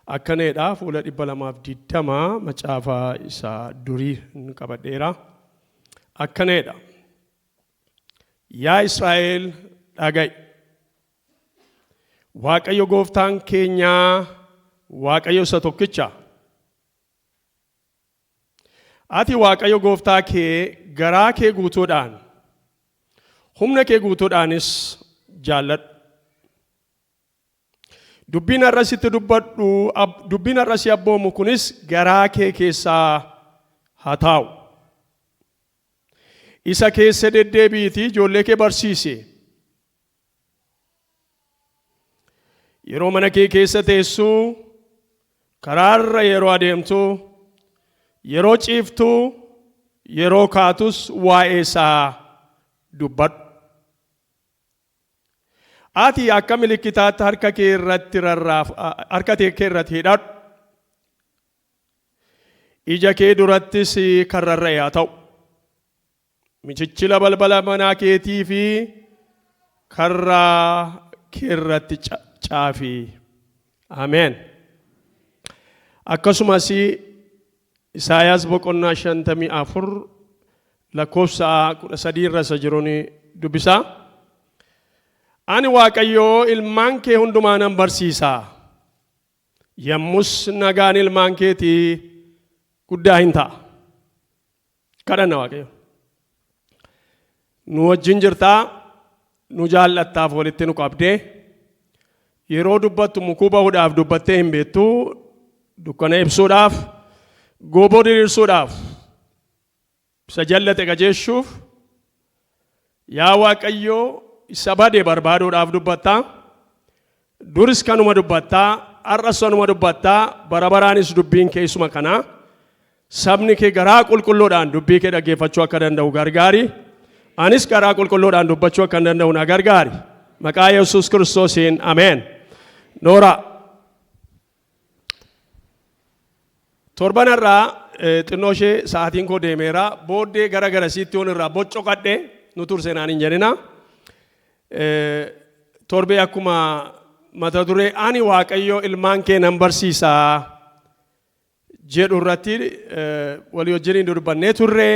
akkaneedha fuula 220 macaafa isa durii qabadheera. Akkaneedha. Yaa Israa'el dhaga'i. Waaqayyo gooftaan keenya Waaqayyo isa tokkicha. Ati Waaqayyo gooftaa kee garaa kee guutuudhaan humna kee guutuudhaanis jaalladhu. Dubbiin arrasitti dubbadhu, dubbiin arrasi abboomu kunis garaa kee keessaa haa taa'u. Isa keessa deddeebiitii ijoollee kee barsiisi. Yeroo mana kee keessa teessu, karaarra yeroo adeemtu, yeroo ciiftu, yeroo kaatus waa'ee isaa dubbadhu. Ati akka milikkitaatti harka kee irratti hidhadhu. Ija kee durattis kan rarra'e haa ta'u. Michichila balbala manaa keetii fi karra kee irratti caafi. Ameen. Akkasumas Isaayaas boqonnaa 54 lakkoofsa 13 irra isa jiruun dubbisa. Ani Waaqayyo ilmaan kee hundumaa nan barsiisa. Yommus nagaan ilmaan keetii guddaa hin ta'a. Kadhanna Waaqayyo. Nu wajjin jirtaa, nu jaallattaaf walitti nu qabdee, yeroo dubbattu mukuu bahuudhaaf dubbattee hin beektu, dukkana ibsuudhaaf, gooboo diriirsuudhaaf, isa jallate qajeeshuuf, yaa Waaqayyo isa badee barbaaduudhaaf dubbattaa, duris kanuma dubbattaa, har'as kanuma dubbattaa, bara baraanis dubbiin kee isuma kana, sabni kee garaa qulqulluudhaan dubbii kee dhaggeeffachuu akka danda'u gargaari. Anis garaa qulqulluudhaan dubbachuu akka danda'u na gargaari. Maqaa Yesuus Kiristoosiin ameen. Noora. Torbanarraa xinnoo ishee sa'aatiin koo deemeera. Booddee gara garasiitti yoon irraa boccokadhe nu turse naan hin jedhina. Torbee akkuma mata duree ani Waaqayyo ilmaan kee nan barsiisaa jedhu irratti walii wajjiniin dubbannee turre.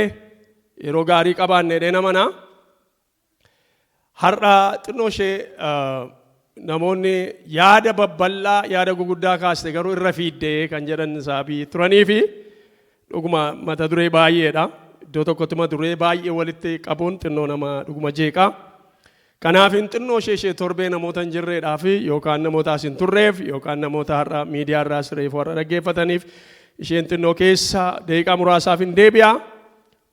Yeroo gaarii qabaannee dheena mana. Har'a xinnoo ishee namoonni yaada babbal'aa yaada guguddaa kaaste garuu irra fiiddee kan jedhan saabii turanii fi dhuguma mata duree baay'eedha. Iddoo tokkotti mata duree baay'ee walitti qabuun xinnoo nama dhuguma jeeqa. Kanaaf xinnoo ishee torbee namoota hin jirreedhaaf yookaan namoota as hin turreef yookaan namoota har'a miidiyaa irraa sireef warra dhaggeeffataniif isheen xinnoo keessa daqiiqaa muraasaaf hin deebi'a.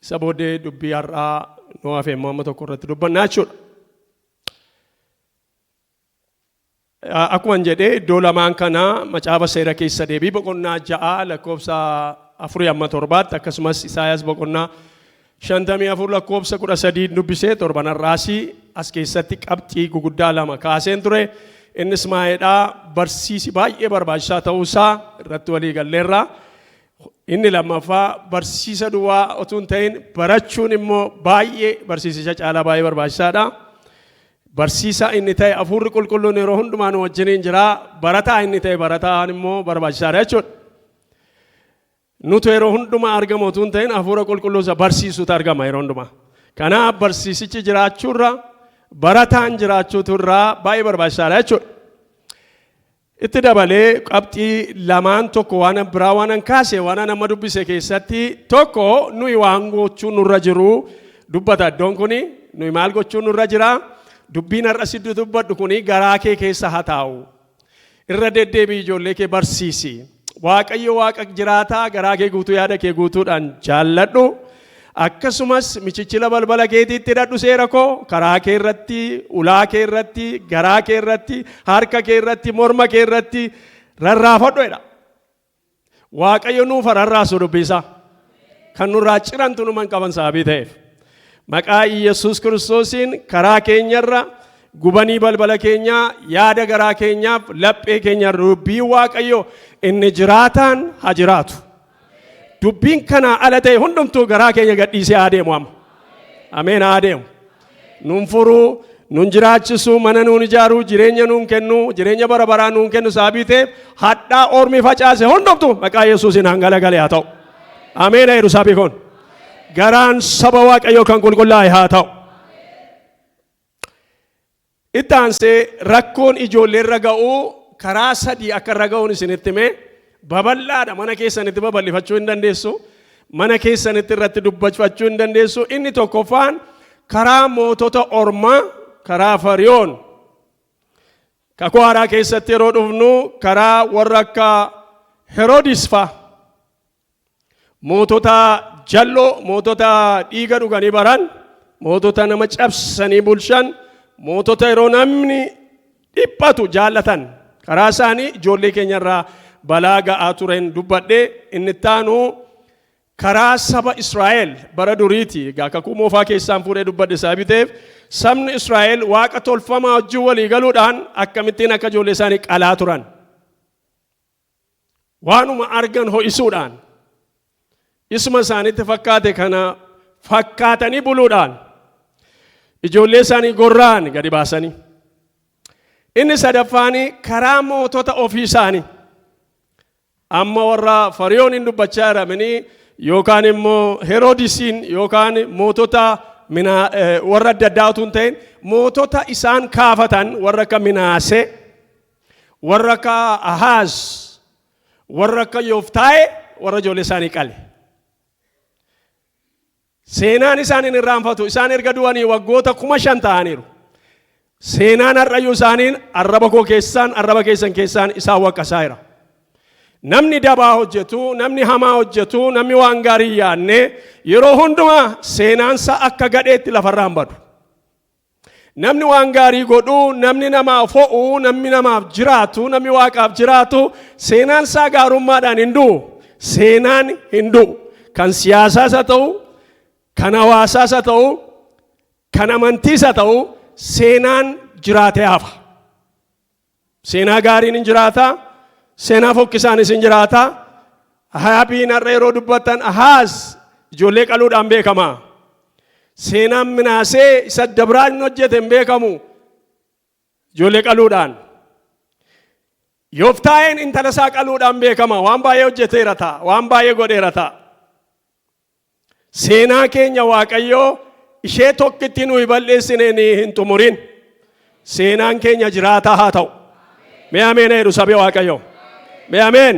Isa booddee dubbii har'aa nu hafee amma tokko irratti dubbannaa jechuudha. Akkuma jedhee iddoo lamaan kana macaafa seera keessa deebii boqonnaa 6 lakkoofsa 4-7 akkasumas Isaayaas boqonnaa 54 lakkoofsa 13 dubbisee torbanarraas as keessatti qabxii guguddaa lama kaaseen ture. Innis maa'eedhaa barsiisi baay'ee barbaachisaa ta'uusaa irratti walii galleerra. Inni lammaffaa barsiisa duwwaa otoo hin ta'in barachuun immoo baay'ee barsiisicha caalaa baay'ee barbaachisaadha. Barsiisa inni ta'e hafuurri qulqulluun yeroo hundumaa nu wajjiniin jira. Barataa inni ta'e barataan immoo barbaachisaadha jechuudha. Nuti yeroo hundumaa argamu otoo hin ta'in hafuura qulqulluu isa barsiisutu argama yeroo hundumaa. Kanaaf barsiisichi jiraachuurra barataan jiraachuutu irraa baay'ee barbaachisaadha jechuudha. Itti dabalee qabxii lamaan tokko waan biraa waan kaase waan nama dubbise keessatti tokko nuyi waan gochuun nurra jiru dubbata iddoon kuni nuyi maal gochuun nurra jira dubbiin har'asitti dubbadhu kuni garaa kee keessa haa taa'u. Irra deddeebii ijoollee kee barsiisi. Waaqayyo waaqa jiraataa garaa kee guutuu yaada kee guutuudhaan jaalladhu. Akkasumas michichila balbala keetiitti hidhadhu seera koo karaa kee irratti, ulaa kee irratti, garaa kee irratti, harka kee irratti, morma kee irratti rarraafadhu jedha. Waaqayyo nuuf rarraasu dubbisa. Kan nurraa cirantu numan qaban sababii ta'eef. Maqaa Yesuus Kiristoosiin karaa keenyarra gubanii balbala keenyaa yaada garaa keenyaaf laphee keenyarra dubbii Waaqayyo inni jiraataan haa jiraatu. Dubbiin kana ala ta'e hundumtuu garaa keenya gadhiisee haa deemu amma. Ameen haa deemu. Nuun furuu, nun jiraachisu, mana nuun ijaaru, jireenya nuun kennu, jireenya bara baraa nuun kennu saabiteef hadhaa ormi facaase hundumtu maqaa Yesuusiin hangalagalee haa ta'u. Ameen jedhu sabii kun. Garaan saba Waaqayyoo kan qulqullaa'e haa ta'u. Itti aansee rakkoon ijoollee irra ga'uu karaa sadii akka irra ga'uun isinitti himee babal'aadha. Mana keessanitti babal'ifachuu hin dandeessu. Mana keessanitti irratti dubbachuu hin dandeessu. Inni tokkoffaan karaa mootota ormaa, karaa Fariyoon. Kakuu haaraa keessatti yeroo dhufnu karaa warra akka Heroodis fa'a. Mootota jalloo, mootota dhiiga dhuganii baran, mootota nama cabsanii bulchan, mootota yeroo namni dhiphatu jaallatan. Karaa isaanii ijoollee keenyarraa balaa ga'aa turen dubbadhe. Inni taanu karaa saba Israa'el bara duriiti. Egaa kakuu moofaa keessaan fuudhee dubbadhe saabiteef sabni Israa'el waaqa tolfamaa wajjin walii galuudhaan akkamittiin akka ijoollee isaanii qalaa turan. Waanuma argan ho'isuudhaan isuma isaanitti fakkaate kana fakkaatanii buluudhaan ijoollee isaanii gorra'an gadi baasanii. Inni sadaffaanii karaa mootota ofii isaanii. Amma warra Fariyoon hin dubbachaa jiramanii yookaan immoo Heroodisiin yookaan mootota warra adda addaa utuu hin ta'in mootota isaan kaafatan warra akka Minaasee, warra akka Ahaaz, warra akka Yooftaa'e warra ijoollee isaanii qale. Seenaan isaan hin irraanfatu. Isaan erga du'anii waggoota 5,000 ta'aniiru. Seenaan har'ayyuu isaaniin arraba koo keessaan, arraba keessan keessaan isaan waqqasaa jira. Namni dabaa hojjetu, namni hamaa hojjetu, namni waan gaarii yaanne yeroo hundumaa seenaansa akka gadheetti lafarraan badu. Namni waan gaarii godhu, namni namaaf ho'u, namni namaaf jiraatu, namni waaqaaf jiraatu seenaansaa gaarummaadhaan hin du'u. Seenaan hin du'u. Kan siyaasaas haa ta'u, kan hawaasaas haa ta'u, kan amantiis haa ta'u seenaan jiraatee hafa. Seenaa gaariin hin jiraata. Seenaa fokkisaanis hin jiraata. Ahaabiin har'a yeroo dubbatan Ahaaz ijoollee qaluudhaan beekama. Seenaan Minaasee isa Dabraan hojjete hin beekamu ijoollee qaluudhaan. Yooftaa'een intala isaa qaluudhaan beekama. Waan baay'ee hojjeteera ta'a. Waan baay'ee godheera ta'a. Seenaa keenya Waaqayyoo ishee tokkitti nuyi balleessineen hin xumurin. Seenaan keenya jiraataa haa ta'u. Mee ameen jedhu sabee Waaqayyoo. Mee ameen.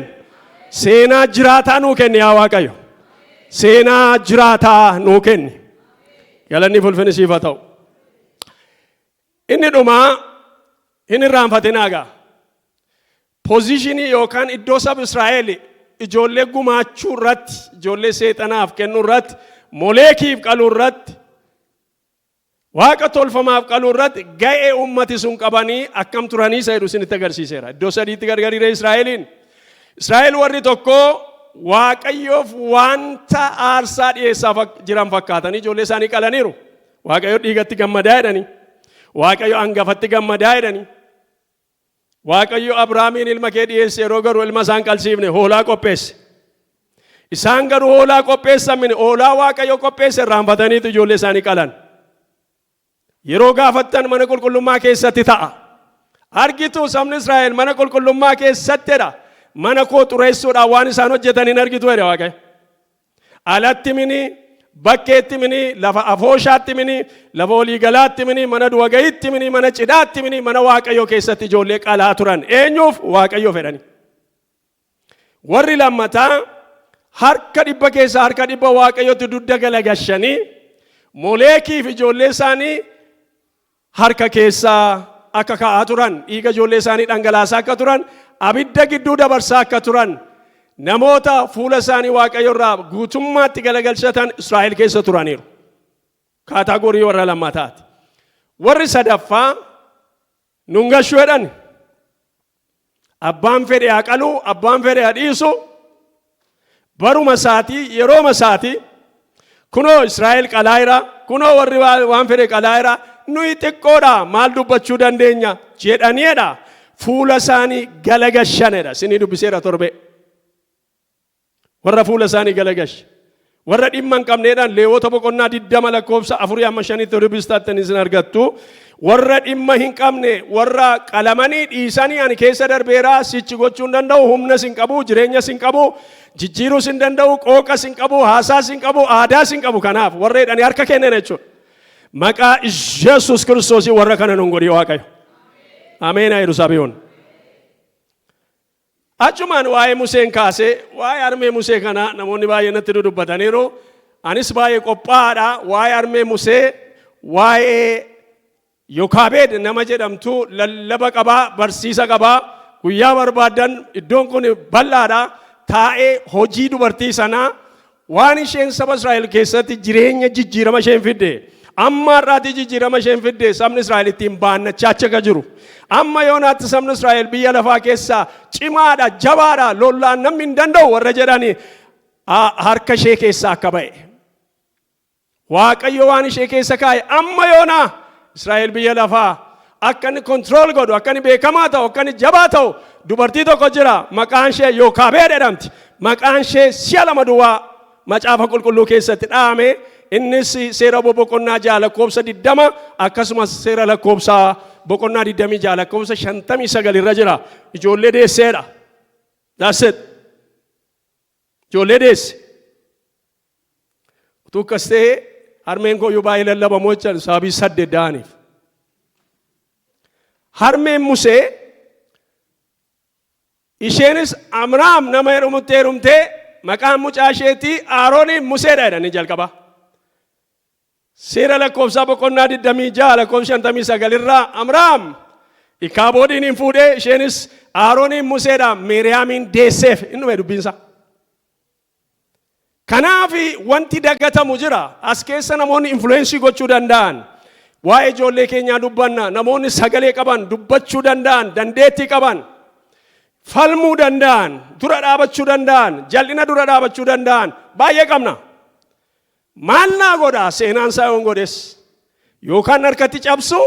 Seenaa jiraataa nuu kenni yaa Waaqayyo. Seenaa jiraataa nuu kenni. Galanni ulfinni siif haa ta'u. Inni dhumaa hin irraanfatinaa gaa. Pozishinii yookaan iddoo saba Israa'el ijoollee gumaachuu irratti, ijoollee seexanaaf kennuu irratti, Moleekiif qaluu irratti, waaqa tolfamaaf qaluu irratti ga'ee ummati sun qabanii akkam turanii isa jedhu isinitti agarsiiseera. Iddoo sadiitti gargariire Israa'eliin. Israa'el warri tokko Waaqayyoof wanta aarsaa dhiyeessaa jiran fakkaatanii ijoollee isaanii qalaniiru. Waaqayyo dhiigatti gammadaa jedhanii. Waaqayyo hangafatti gammadaa jedhanii. Waaqayyo Abrahaamiin ilma kee dhiyeesse yeroo garuu ilma isaan qalsiifne hoolaa qopheesse. Isaan garuu hoolaa qopheessamine hoolaa Waaqayyo qopheesse irraanfataniitu ijoollee isaanii qalan. Yeroo gaafattan mana qulqullummaa keessatti ta'a. Argitu sabni Israa'el mana qulqullummaa keessattidha. Mana koo xureessuudhaan waan isaan hojjetan hin argitu jedhe Waaqayyo. Alatti mini, bakkeetti mini, lafa afooshaatti mini, lafa waliigalaatti mini, mana duwagayitti mini, mana cidhaatti mini, mana Waaqayyo keessatti ijoollee qalaa turan. Eenyuuf? Waaqayyo fedhani. Warri lammataa harka dhibba keessa harka dhibba Waaqayyotti dudda galagashanii Moleekiif ijoollee isaanii harka keessaa akka kaa'aa turan, dhiiga ijoollee isaanii dhangalaasaa akka turan, abidda gidduu dabarsaa akka turan, namoota fuula isaanii Waaqayyo irraa guutummaatti galagalchatan Israa'el keessa turaniiru. Kaataagorii warra lammataati. Warri sadaffaa nungashuu jedhan. Abbaan fedhe haa qalu, abbaan fedhe haa dhiisu. Baruma isaatii, yerooma isaatii kunoo Israa'el qalaa jira, kunoo warri waan fedhe qalaa jira. Nuyi xiqqoodha maal dubbachuu dandeenya jedhaniidha. Fuula isaanii galagashanedha. Isinii dubbiseera torbe. Warra fuula isaanii galagash. Warra dhimma hin qabneedhaan Leewwota boqonnaa 20 lakkoofsa 4-5 dubbistaattan isin argattu. warra dhimma hin qabne warra qalamanii dhiisanii ani keessa darbeeraa sichi gochuu hin danda'u humna sin qabu jireenya sin qabu jijjiiruu sin danda'u qooqa sin qabu haasaa sin qabu aadaa sin qabu kanaaf warra jedhanii harka kennan jechuudha. Maqaa Yesuus Kiristoos warra kana nun godhi Waaqayyo. Ameen Yerusaabiyoon. Achumaan waa'ee Museen kaasee waa'ee armee Musee kana namoonni baay'ee natti dudubbataniiru. Anis baay'ee qophaa'aadha waa'ee armee Musee waa'ee Yokaabeed nama jedhamtu lallaba qabaa barsiisa qabaa guyyaa barbaadan iddoon kun bal'aadha taa'ee hojii dubartii sanaa waan isheen saba Israa'el keessatti jireenya jijjiirama isheen fidde amma irraatti jijjiirama isheen fidde sabni Israa'el ittiin baannachaa akka jiru amma yoonaatti sabni Israa'el biyya lafaa keessaa cimaadha jabaadha lollaan namni hin danda'u warra jedhani harka ishee keessaa akka ba'e Waaqayyo waan ishee keessa kaa'e amma yoonaa Israa'el biyya lafaa akka inni kontrool godhu akka inni beekamaa ta'u akka inni jabaa ta'u dubartii tokko jira maqaan ishee Yookaabee jedhamti maqaan ishee si'a lama duwwaa macaafa qulqulluu keessatti dhaame innis seera boqonnaa 6 lakkoofsa 20 akkasumas seera lakkoofsa boqonnaa 26 lakkoofsa 59 irra jira ijoollee deesseedha. That's it. Ijoollee deesse. Utuu akkas ta'e harmeen koo yoo baay'ee lallabamoo jechuun sababii 8 da'aniif. Harmeen Musee isheenis Amraam nama heerumtee maqaan mucaa isheetii Arooniin Museedha jedhanii jalqaba. Seera lakkoofsa boqonnaa 26 lakkoofsa 59 irraa Amraam Ikaaboodiin hin fuudhee isheenis Arooniin Museedha Miiriyaamiin deesseef inni dubbiinsa. Kanaaf wanti dagatamu jira as keessa namoonni influensii gochuu danda'an waa'ee ijoollee keenyaa dubbanna namoonni sagalee qaban dubbachuu danda'an dandeettii qaban falmuu danda'an dura dhaabachuu danda'an jal'ina dura dhaabachuu danda'an baay'ee qabna. Maal naa godha seenaan isaa yoon godhes yookaan harkatti cabsu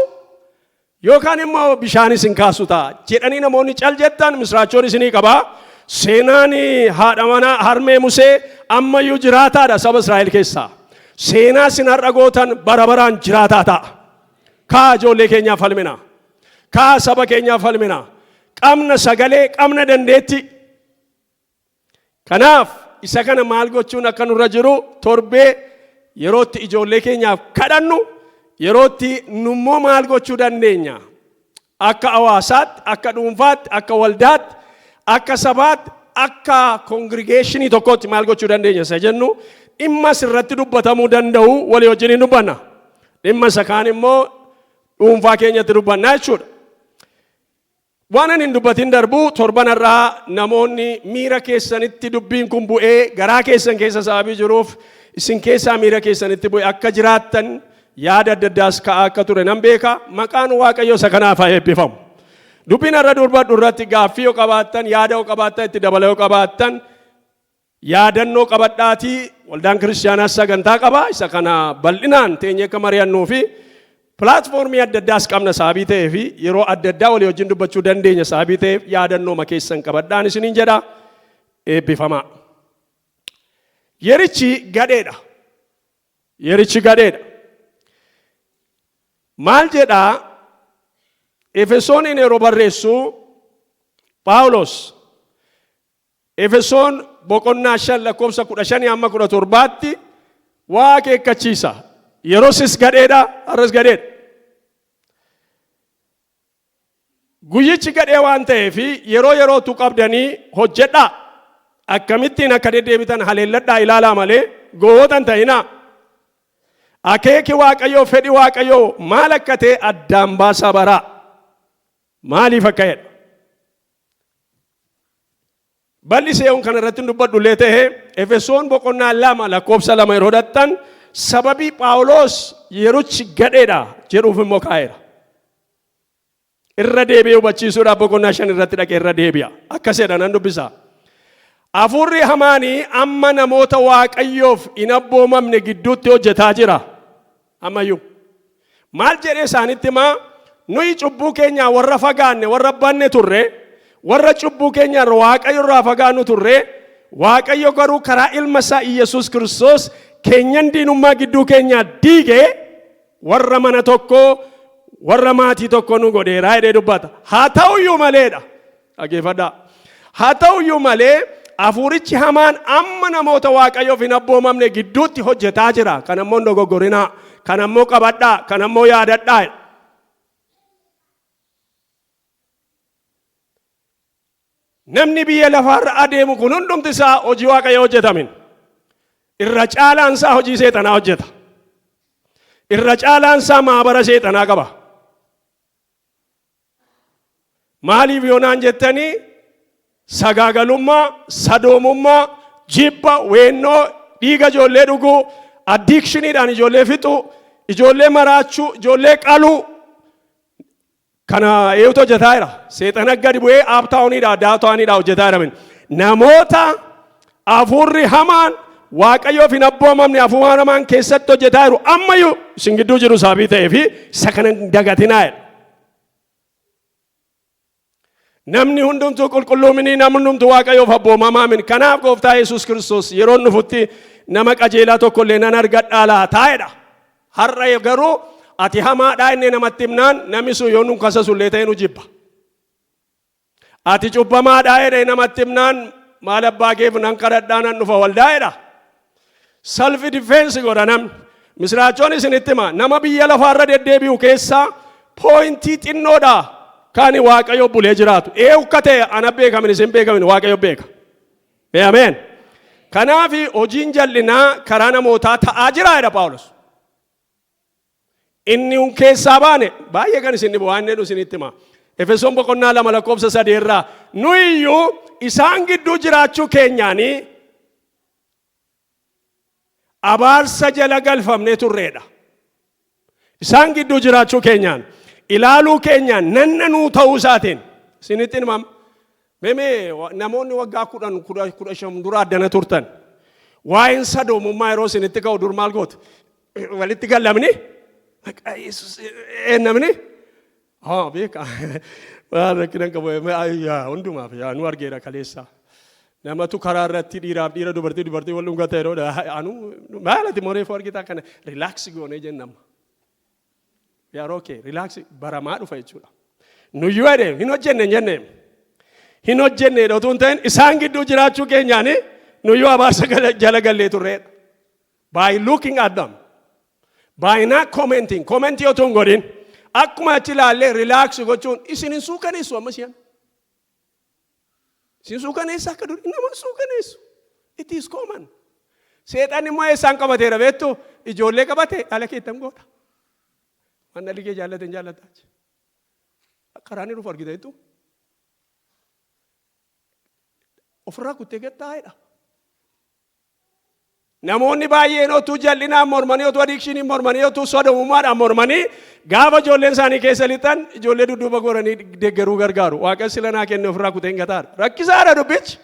yookaan immoo bishaan isin kaasu ta'a jedhanii namoonni cal jettan misraachoon isinii qabaa. Seenaan haadha manaa harmee Musee ammayyuu jiraataadha saba Israa'el keessaa. Seenaa isin har'a gootan bara baraan jiraataa ta'a. Kaa ijoollee keenyaaf falmina. Kaa saba keenyaaf falmina. Qabna sagalee qabna dandeetti. Kanaaf isa kana maal gochuun akka nurra jiru torbee yerootti ijoollee keenyaaf kadhannu yerootti nummoo maal gochuu dandeenya. Akka hawaasaatti, akka dhuunfaatti, akka waldaatti. Akka sabaatti akka kongrigeeshinii tokkotti maal gochuu dandeenya isa jennu dhimma sirratti dubbatamuu danda'u walii wajjin hin dubbanna. Dhimma isa kaan immoo dhuunfaa keenyatti dubbanna jechuudha. Waan ani hin dubbatin darbu torbanarraa namoonni miira keessanitti dubbiin kun bu'ee garaa keessan keessa sababii jiruuf isin keessaa miira keessanitti bu'ee akka jiraattan yaada adda addaas ka'aa akka ture nan beeka maqaan Waaqayyo isa kanaaf haa eebbifamu. Dubbiin irra durbadhu irratti gaaffii yoo qabaattan yaada yoo qabaattan itti dabala yoo qabaattan yaadannoo qabadhaatii waldaan kiristaanaa sagantaa qaba isa kana bal'inaan teenyee akka mari'annuu fi pilaatfoormii adda addaas qabna sababii ta'ee fi yeroo adda addaa walii wajjin dubbachuu dandeenya sababii ta'eef yaadannoo makeessan qabadhaan isiniin jedha eebbifamaa. Yerichi gadheedha. Yerichi gadheedha. Maal jedhaa? Efesoon yeroo barreessu Phaawulos Efesoon boqonnaa 5 lakkoofsa 15 hamma 17tti waa akeekkachiisa. Yeroosis gadheedha, har'as gadheedha. Guyyichi gadhee waan ta'eef yerootu qabdanii hojjedhaa. Akkamittiin akka deddeebitan haleelladhaa ilaalaa malee gowwootan ta'inaa. Akeeki Waaqayyoo fedhi Waaqayyoo maal akka ta'e addaan baasaa baraa. Maaliif akka jedha? Bal'isee on kana irratti dubbadhu illee ta'e Efesoon boqonnaa 2 lakkoofsa 2 yeroo dhattan sababii Phaawulos yerochi gadheedha jedhuuf immoo kaa'eera. Irra deebi'ee hubachiisuudhaaf boqonnaa 5 irratti dhaqee irra deebi'a. Akkasidha nan dubbisa. Hafuurri hamaanii amma namoota Waaqayyoof hin abboomamne gidduutti hojjetaa jira. Ammayyuu. Maal jedhee isaanitti maa nuyi cubbuu keenya warra fagaanne warra banne turre warra cubbuu keenya Waaqayyo irraa fagaannu turre Waaqayyo garuu karaa ilma isaa Iyesuus Kiristoos keenyan diinummaa gidduu keenya diige warra mana tokko warra maatii tokko nu godheeraa jedhee dubbata. Haa ta'uyyuu maleedha. Dhageeffadhaa. Haa ta'uyyuu malee hafuurichi hamaan amma namoota Waaqayyoof hin abboomamne gidduutti hojjetaa jira. Kan ammoo dogoggorinaa, kan ammoo qabadhaa, kan ammoo yaadadhaa. Namni biyya lafaarra adeemu kun hundumti isaa hojii Waaqayyoo hojjetamin. Irra caalaan isaa hojii seexanaa hojjeta. Irra caalaan isaa maabara seexanaa qaba. Maaliif yoonaan jettanii sagaagalummaa, sadoomummaa, jibba, weennoo, dhiiga ijoollee dhuguu, addiikshiniidhaan ijoollee fixuu, ijoollee maraachuu, ijoollee qaluu. Kana eeyutu hojjetaa jira. Seexana gadi bu'ee aaptaawuniidhaa, daataawuniidhaa hojjetaa jira. Namoota hafuurri hamaan Waaqayyoof hin abboomamne hafuura hamaan keessatti hojjetaa jiru ammayyuu isin gidduu jiru sababii ta'eef isa kana dagatinaa jedha. Namni hundumtuu qulqulluu miti, namni hundumtuu Waaqayyoof abboomamaa miti. Kanaaf gooftaa Yesuus Kiristoos yeroo dhufutti nama qajeelaa tokko illee nan argadhaa laataa jedha. Har'a garuu ati hamaadhaa inni namatti himnaan namni sun yoo nun kasasullee ta'e nu jibba. Ati cubbamaadhaa jedhee namatti himnaan maal abbaa keef nan kadhadhaa nan dhufa waldaa jedha. Self defense godha namni. Misraachoon isinitti hima nama biyya lafaarra deddeebi'u keessaa poointii xinnoodha kan Waaqayyo bulee jiraatu. Akka ta'e ana beekamin isin beekamin Waaqayyo beeka. Ameen. Kanaaf hojiin jal'inaa karaa namootaa ta'aa jira jedha Phaawulos. Inni keessaa baane baay'ee kan isin dhibu waan jedhu isinitti hima. Efesoon boqonnaa 2:3 irraa nu iyyuu isaan gidduu jiraachuu keenyaanii abaarsa jala galfamnee turreedha. Isaan gidduu jiraachuu keenyaan ilaaluu keenyaan nannanuu ta'uu isaatiin isinitti himam. Meemee namoonni waggaa 10 dura addana turtan waa'een sadoomummaa yeroo isinitti ka'u dur maal gootu? Walitti gallamni? Maqaa Yesuus namni? Beeka. Waan rakkinan qabu hundumaaf nu argeera kaleessa. Namatu karaa irratti dhiiraaf dhiira dubartii wal dhungataa yeroodha. Anu maalati mooreef argitaa kana riilaaksii goonee jennama. Yaar okay riilaaksii baramaa dhufa jechuudha. Nuyyuu jedhee hin hojjenne hin jenne. Hin hojjenne dhotuun ta'in isaan gidduu jiraachuu keenyaani nuyyuu abaarsa jala gallee turreedha. By looking at them. By not commenting. Commentii otoo hin godhin. Akkuma achi ilaallee riilaaksii gochuun isin hin suukaneessu amma si'an. Isin suukaneessa akka durii nama suukaneessu. It is common. Seexan immoo eessaan qabateera beektu ijoollee qabate dhala keettan goota. Waan dhalli kee jaallatan jaallataa. Karaa inni dhufu argita jettu. Ofirraa kuttee gattaa'edha. Namoonni baay'een otuu jal'inaan mormanii otuu adikshinii mormanii otuu sodomummaadhaan mormanii gaafa ijoolleen isaanii keessa lixan ijoollee dudduuba goranii deeggaruu gargaaru. Waaqayyo sila naa kenne ofirraa kuteen gataadha. Rakkisaadha dubbichi.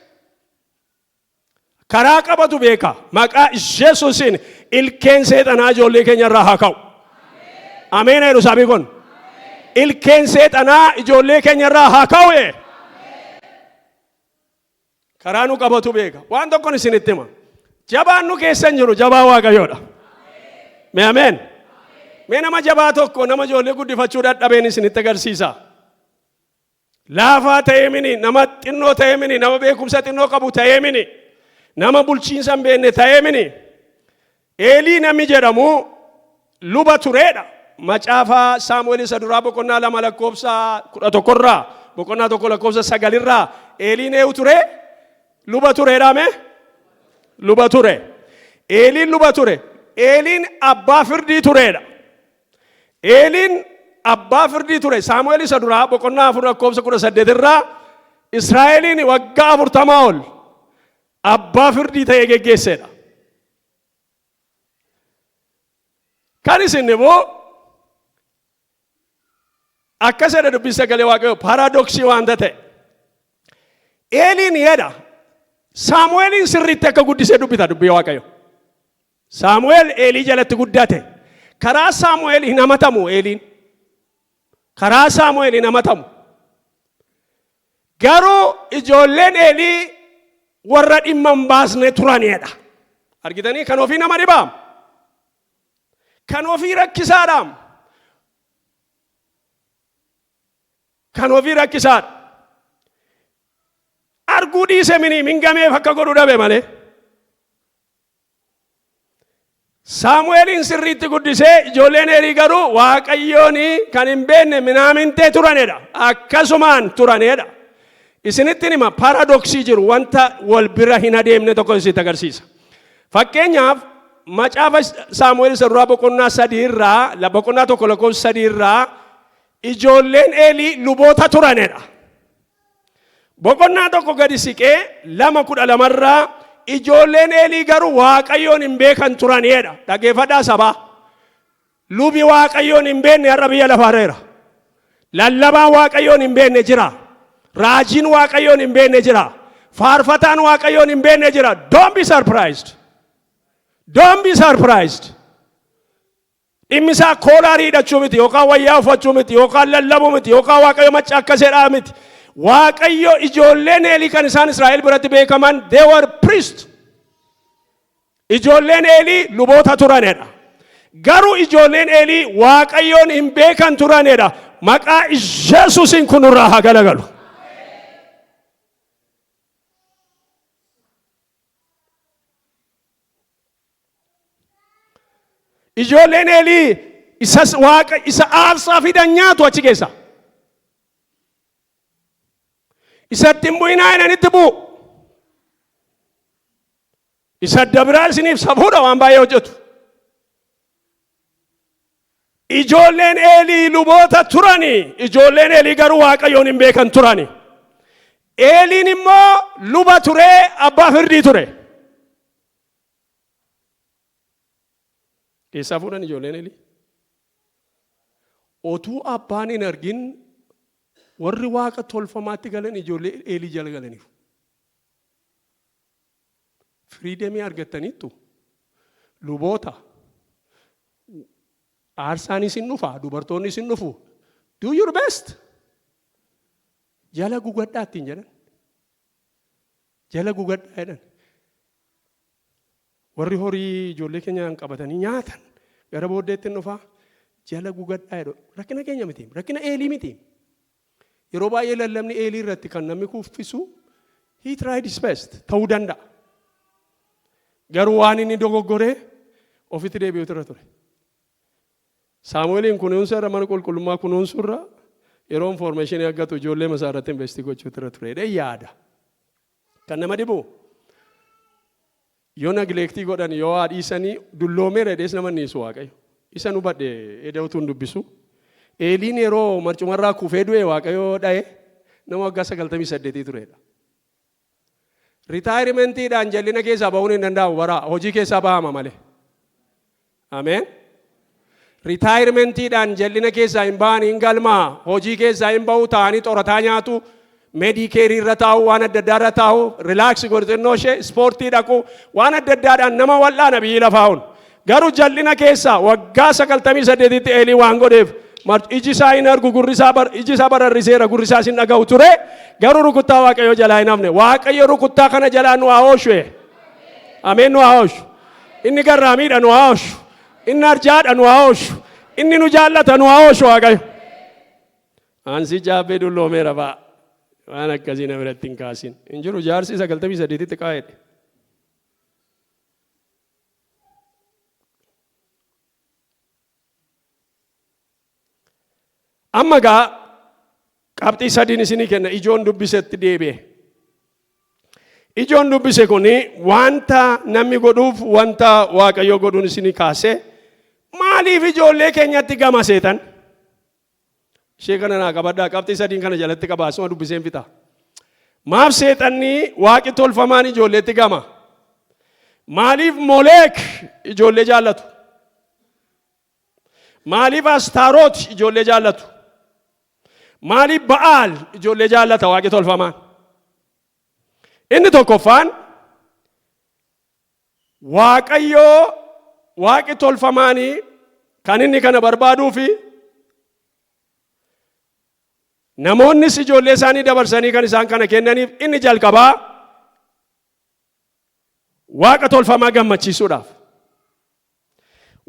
Karaa qabatu beeka. Maqaa Yesuusiin ilkeen seexanaa ijoollee keenya irraa haa ka'u. Ameen jedhu sabii kun. Ilkeen seexanaa ijoollee keenya irraa haa ka'u. Karaa nu qabatu beeka. Waan tokkoon isinitti hima. Jabaan nu keessan jiru jabaa Waaqayyoodha. Mee ameen. Mee nama jabaa tokko nama ijoollee guddifachuu dadhabeen isinitti agarsiisa. Laafaa ta'ee mini, nama xinnoo ta'ee mini, nama beekumsa xinnoo qabu ta'ee mini, nama bulchiinsa hin beekne ta'ee mini. Eelii namni jedhamu luba tureedha. Macaafaa Saamu'eel isa duraa boqonnaa 2 lakkoofsa 11 irraa boqonnaa 1 lakkoofsa 9 irraa Eeliin eewu ture? Luba tureedha mee? Luba ture. Eeliin luba ture. Eeliin abbaa firdii tureedha. Eeliin abbaa firdii ture. Saamu'eel isa duraa boqonnaa 4 lakkoofsa 18 irraa Israa'eliin waggaa 40 ol abbaa firdii ta'ee geggeesseedha. Kan isin immoo akkas jedha dubbii sagalee Waaqayyoo paaraadoksii waanta ta'e. Eeliin jedha Saamu'eelin sirriitti akka guddisee dubbita dubbii Waaqayyo. Saamu'eel Eelii jalatti guddate. Karaa Saamu'eel hin amatamu Eeliin. Karaa Saamu'eel hin amatamu. Garuu ijoolleen Eelii warra dhimma hin baasne turanidha. Argitanii kan ofii nama dhibaa. Kan ofii rakkisaadhaam. kan ofii rakkisaadha. Arguu dhiise mingameef akka godhu dhabe malee. Saamu'eelin sirriitti guddisee ijoolleen Eelii garuu Waaqayyoon kan hin beekne minaamintee turanidha. Akkasumaan turanidha. Isinitti hima paradoksii jiru wanta wal bira hin adeemne tokko isitti agarsiisa. Fakkeenyaaf macaafa Saamu'eel isa duraa boqonnaa 3 irraa boqonnaa 1 lakkoofsa 3 irraa ijoolleen Eelii luboota turanidha. Boqonnaa 1 gadi siqee 2:12 irraa ijoolleen Eelii garuu Waaqayyoon hin beekan turanidha. Dhageeffadhaa sabaa. Lubi Waaqayyoon hin beekne har'a biyya lafaarra. Lallabaan Waaqayyoon hin beekne jira. Raajiin Waaqayyoon hin beekne jira. Faarfataan Waaqayyoon hin beekne jira. Don't be surprised. Don't be surprised. Dhimmisaa koolaarii hidhachuu miti yookaan wayyaa uffachuu miti yookaan lallabuu miti yookaan Waaqayyo macca akkaseedhaa miti. Waaqayyo ijoolleen Eelii kan isaan Israa'el biratti beekaman they were priests. Ijoolleen Eelii luboota turanidha. Garuu ijoolleen Eelii Waaqayyoon hin beekan turanidha. Maqaa Yesuusiin kun irraa haa galagalu. Ijoolleen Eelii isa aarsaa fidan nyaatu achi keessa. Isatti hin bu'inaa jedhanitti bu'u. Isa dabraa isiniif safuudha waan baay'ee hojjetu. Ijoolleen Eelii luboota turani. Ijoolleen Eelii garuu Waaqayyoon hin beekan turani. Eeliin immoo luba turee abbaa firdii ture. Keessaa fuudhan ijoolleen Eelii. Otuu abbaan hin argin warri Waaqa tolfamaatti galan ijoollee Eelii jala galaniif. Firiidemii argattaniittu luboota aarsaan isin dhufa dubartoonni isin dhufu do your best jala gugadhaa ittiin jedhan jala gugadhaa jedhan warri horii ijoollee keenyaan qabatanii nyaatan gara booddeetti dhufa jala gugadhaa jedhu rakkina keenya miti rakkina Eelii miti yeroo baay'ee lallabni Eelii irratti kan namni kuffisu he tried his best ta'uu danda'a. Garuu waan inni dogoggoree ofitti deebi'uutu irra ture. Saamu'eeliin kunuunsa irra mana qulqullummaa kunuunsu irra yeroo informationii argatu ijoollee masaa irratti investi gochuutu irra ture. Dha yaada. Kan nama dhibu yoo nagleektii godhan yoo haadhiisanii dulloomee redhees nama niisu Waaqayyo. Isa nu badhe eda'utu hin dubbisu. Eeliin yeroo marcumarraa kufee du'e Waaqayyo dha'e nama waggaa 98 turedha. Ritaayirimentiidhaan jallina keessaa ba'uun hin danda'u bara hojii keessaa bahama malee. Ameen. Ritaayirimentiidhaan jallina keessaa hin ba'an hin galmaa hojii keessaa hin ba'u ta'anii xorataa nyaatu meedikeerii irra taa'u waan adda addaa irra taa'u rilaaksii godhannoo ishee ispoortii dhaqu waan adda addaadhaan nama wal'aana biyyi lafaa'uun. Garuu jallina keessaa waggaa 98tti Eelii waan godheef iji isaa hin argu iji isaa bararriseera gurri isaa hin dhaga'u ture garuu rukuttaa Waaqayyo jalaa hin hafne Waaqayyo rukuttaa kana jalaa nu haa oolchu. Ameen nu haa oolchu. Inni garraamiidha nu haa oolchu. Inni arjaadha nu haa oolchu. Inni nu jaallata nu haa oolchu Waaqayyo. Ansi jaabbee dulloomeera ba'a. Waan akkasii nama biratti hin kaasin. Hin jiru jaarsi 98tti qaa'edhe. Amma gaa qabxii sadiin isinii kenna ijoon dubbisetti deebi'e. Ijoon dubbise kuni wanta namni godhuuf wanta Waaqayyo godhuun isinii kaase maaliif ijoollee keenyatti gama seetan? Ishee kana naa qabadhaa qabxii sadiin kana jalatti qabaa asuma dubbiseen fixa. Maaf seexanni Waaqi tolfamaan ijoolleetti gama? Maaliif Moleek ijoollee jaallatu? Maaliif Astaaroot ijoollee jaallatu? Maaliif Ba'aal ijoollee jaallata Waaqi tolfamaan? Inni tokkoffaan Waaqayyoo Waaqi tolfamaanii kan inni kana barbaaduu fi namoonnis ijoollee isaanii dabarsanii kan isaan kana kennaniif inni jalqabaa Waaqa tolfamaa gammachiisuudhaaf.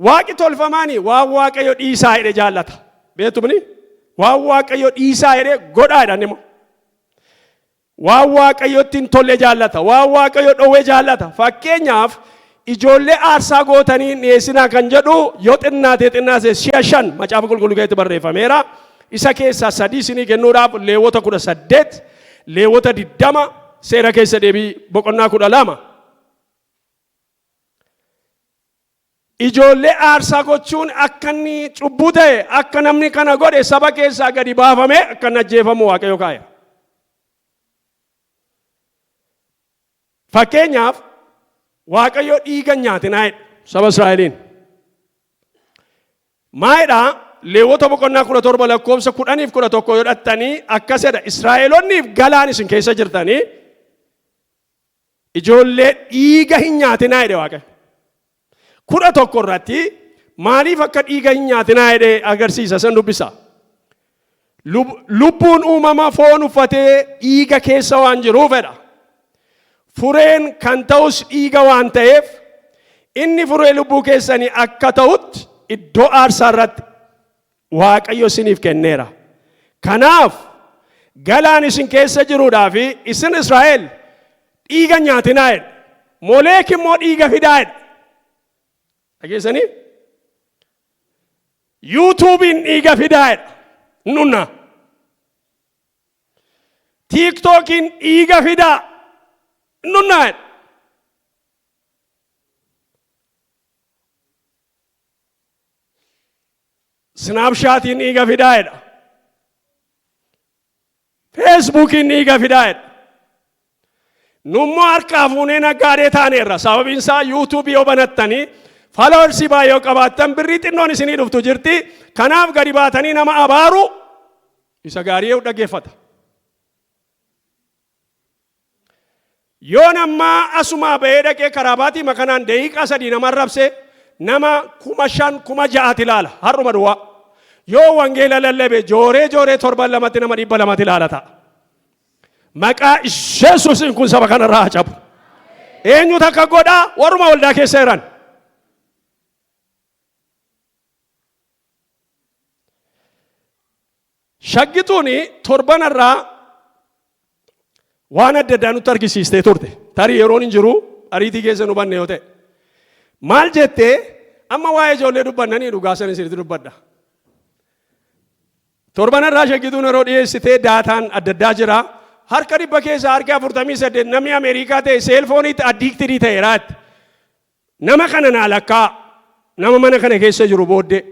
Waaqi tolfamaanii waan Waaqayyo dhiisaa jedhe jaallata. Beektumni Waan Waaqayyo dhiisaa jedhee godhaadhaan immoo. Waan Waaqayyotti hin tolle jaallata. Waan Waaqayyo dhowwee jaallata. Fakkeenyaaf ijoollee aarsaa gootanii dhiyeessinaa kan jedhu yoo xinnaate si'a 5 macaafa qulqulluu keessatti barreeffameera. Isa keessaa 3 isinii kennuudhaaf Leewwota 18, Leewwota 20, Seera keessa deebii boqonnaa 12. Ijoollee aarsaa gochuun akka inni cubbuu ta'e, akka namni kana godhe saba keessaa gadi baafame akka inni ajjeefamu Waaqayyo kaa'e. Fakkeenyaaf Waaqayyo dhiiga nyaatinaa jedhe saba Israa'eliin. Maayidhaa Leewwota boqonnaa 17 lakkoofsa 10 fi 11 yoo dhattanii akkasidha. Israa'eloonniif galaan isin keessa jirtanii ijoollee dhiiga hin nyaatinaa jedhe Waaqayyo. 11 irratti maaliif akka dhiiga hin nyaatinaa jedhe agarsiisa san dubbisa. Lubbuun uumama foon uffatee dhiiga keessa waan jiruufedha. Fureen kan ta'us dhiiga waan ta'eef inni furee lubbuu keessanii akka ta'utti iddoo aarsaa irratti Waaqayyo isiniif kenneera. Kanaaf galaan isin keessa jiruudhaa fi isin Israa'el dhiiga nyaatinaa jedhe. Moleek immoo dhiiga fidaa jedhe. Dhageessanii? YouTubein dhiiga fidaa jedha. Nunna. TikTokin dhiiga fidaa. Nunna jedha. Snapchatin dhiiga fidaa jedha. Facebookin dhiiga fidaa jedha. Nummoo harkaa fuunee naggaadee taaneerra. Sababiin isaa YouTube yoo banattanii followers baay'ee qabaattan birrii xinnoon isinii dhuftu jirti. Kanaaf gadi baatanii nama abaaru isa gaarii yoo dhaggeeffata. Yoo nama asumaa bahee dhaqee karaa baatii makanaan daqiiqaa 3 nama arrabse nama 5,000 6,000 ilaala har'uma duwwaa. Yoo wangeela lallabe jooree 7 nama 200 ilaala ta'a. Maqaa Yesuusiin kun saba kanarraa haa cabu. Eenyu takka godhaa warruma waldaa keessa jiran. Shaggituuni torbanarraa waan adda addaa nutti argisiistee turte. Tarii yeroon hin jiru ariitii keessa nu banne yoo ta'e. Maal jettee amma waa'ee ijoollee dubbannanii dhugaasan isinitti dubbadha. Torbanarraa shaggituun yeroo dhiyeessitee daataan adda addaa jira. Harka 100 keessa harka 48 namni Ameerikaa ta'e seelfooniitti addiiktirii ta'eeraatti. Nama kana naalakkaa nama mana kana keessa jiru booddee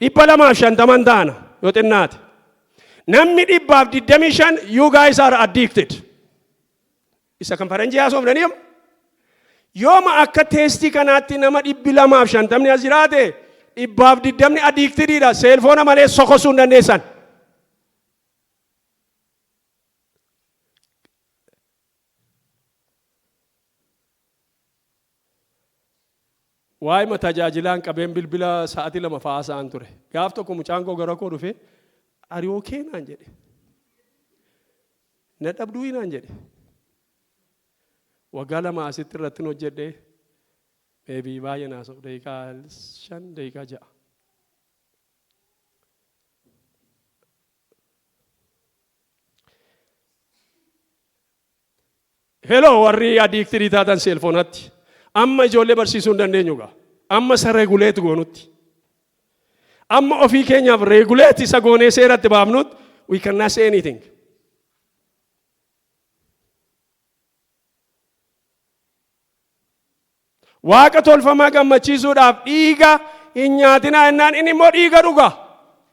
250 taana yoo xinnaate. Namni 125 you guys are addicted. Isa kan faranjii haasofnanii yooma akka teestii kanaatti nama 250 as jiraate 120 addictedidha. Seelfoona malee sokosuu hin dandeessan. Waa'ee tajaajilaan qabeen bilbila sa'aatii 2 fa'aa sa'an ture. Gaaf tokko mucaan koo gara koo dhufe ari'oo keenaan jedhe. Na dhabduu naan jedhe. Waggaa 2 asitti irratti hojjedhe. Beebii baay'ee naasoo daqiiqaa 5 daqiiqaa 6. Hello warri addicted taatan seelfoonatti. Amma ijoollee barsiisuu hin dandeenyu gaa. Amma isa reguleet goonutti. Amma ofii keenyaaf reguleet isa goonee seeratti baafnutti we cannot say anything. Waaqa tolfamaa gammachiisuudhaaf dhiiga hin nyaatinaa jennaan inni immoo dhiiga dhuga.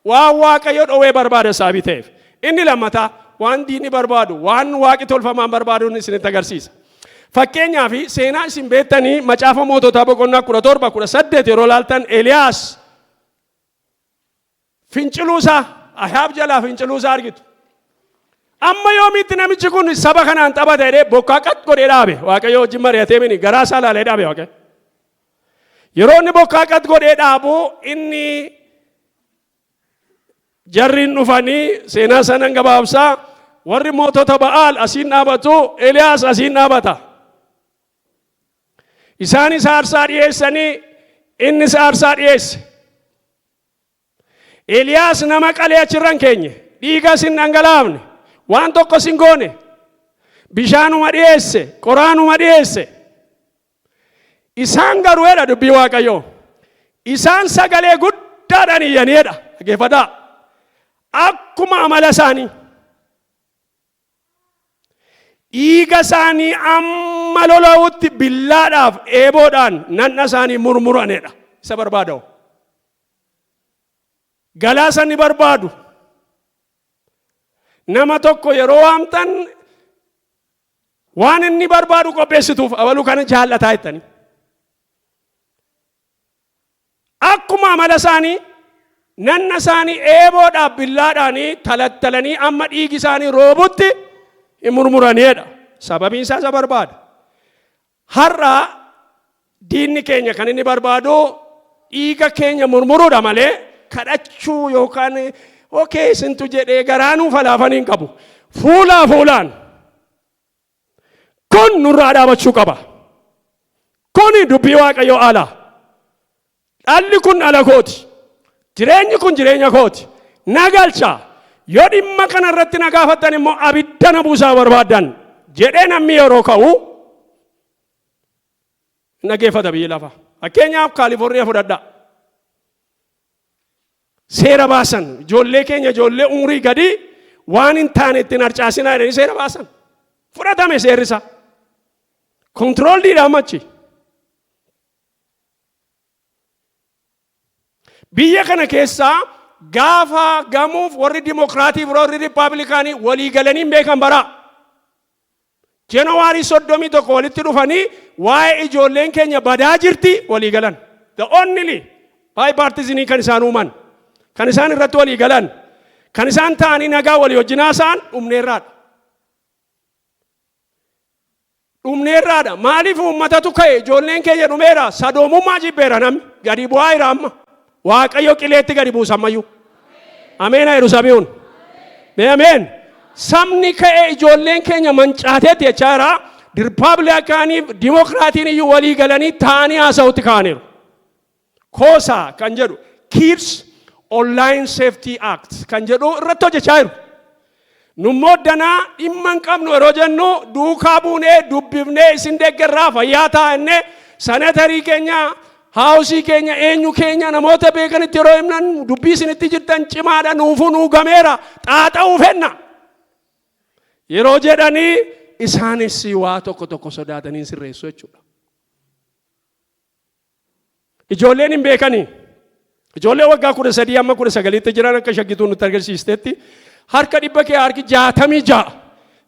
Waan Waaqayyo dhowwee barbaada sababii ta'eef. Inni lammataa waan diinni barbaadu waan waaqi tolfamaan barbaaduun isinitti agarsiisa. Fakkeenyaaf seenaa isin beektanii macaafa moototaa boqonnaa 17 18 yeroo laaltan Eliyaas finciluusaa Ahaab jalaa finciluusaa argitu. Amma yoomitti namichi kun saba kanaan taphata jedhee bokkaa qat godhee dhaabe. Waaqayyo wajjin mari'atee mini garaa isaa laalee dhaabe Waaqayyo. Yeroo inni bokkaa qat godhee dhaabu inni jarriin dhufanii seenaa sanan gabaabsaa warri mootota Ba'aal asiin dhaabatu Eliyaas asiin dhaabata. Isaanis aarsaa dhiyeessanii innis aarsaa dhiyeesse. Eliyaas nama qalee achirran keenye dhiiga sin dhangalaafne waan tokko sin goone bishaanuma dhiyeesse qoraanuma dhiyeesse isaan garuu jedha dubbii Waaqayyoo isaan sagalee guddaadhaan iyyaniidha dhaggeeffadhaa akkuma amala isaanii dhiiga isaanii amma lola'utti billaadhaaf eeboodhaan nanna isaanii murmuranidha isa barbaadawu galaasa ni barbaadu nama tokko yeroo waamtan waan inni barbaadu qopheessituuf abaluu kana jaallataa jettanii akkuma amala isaanii nanna isaanii eeboodhaaf billaadhaanii talattalanii amma dhiigi isaanii roobutti murmuranidha sababiin isaa isa barbaada har'a diinni keenya kan inni barbaadu dhiiga keenya murmuruudha malee kadhachuu yookaan okay sintu jedhee garaanuu falaafaniin qabu fuulaa fuulaan kun nurraa dhaabachuu qaba kun dubbii Waaqayyoo ala dhalli kun dhala kooti jireenyi kun jireenya kooti nagalcha yoo dhimma kana irratti na gaafattan immoo abidda na buusaa barbaadan jedhee namni yeroo ka'u nageeffata biyyi lafa fakkeenyaaf Kaalifoorniyaa fudhadha seera baasan ijoollee keenya ijoollee umurii gadi waan hin taane ittiin harcaasinaa jedhanii seera baasan fudhatame seerrisa kontiroolliidhaan machi biyya kana keessaa gaafa gamuuf warri dimokiraatii warri riippaabilikaanii walii galanii beekan bara Janawaarii 31 walitti dhufanii waa'ee ijoolleen keenya badaa jirti walii galan the only bipartisan kan isaan uuman kan isaan irratti walii galan kan isaan ta'anii nagaa walii wajjinaa isaan dhumneerraadha maaliif uummatatu ka'e ijoolleen keenya dhumeera sadoomummaa jibbeera namni gadi bu'aa jira amma Waaqayyo qileetti gadi buusa ammayyuu ameen Yerusaalemiin ameen sabni ka'e ijoolleen keenya mancaateetti jechaa jira riippaabilikaanii dimokiraatiin iyyuu walii galanii ta'anii haasa'utti ka'aniiru koosaa kan jedhu Kids Online Safety Act kan jedhu irratti hojjechaa jiru nummoo danaa dhimma hin qabnu yeroo jennu duukaa buunee dubbifnee isin deeggarraa fayyaa taa'ennee sanatarii keenya haawusii keenya eenyu keenya namoota beekanitti yeroo himnan dubbii isinitti jirtan cimaadha nuufuu nuu gameera xaaxa'uu fenna yeroo jedhanii isaanis waa tokko tokko sodaatanii sirreessu jechuudha ijoolleen hin beekanii ijoollee waggaa 13 amma 19 jiran akka shaggituu nutti agarsiistetti harka dhibba kee harki 66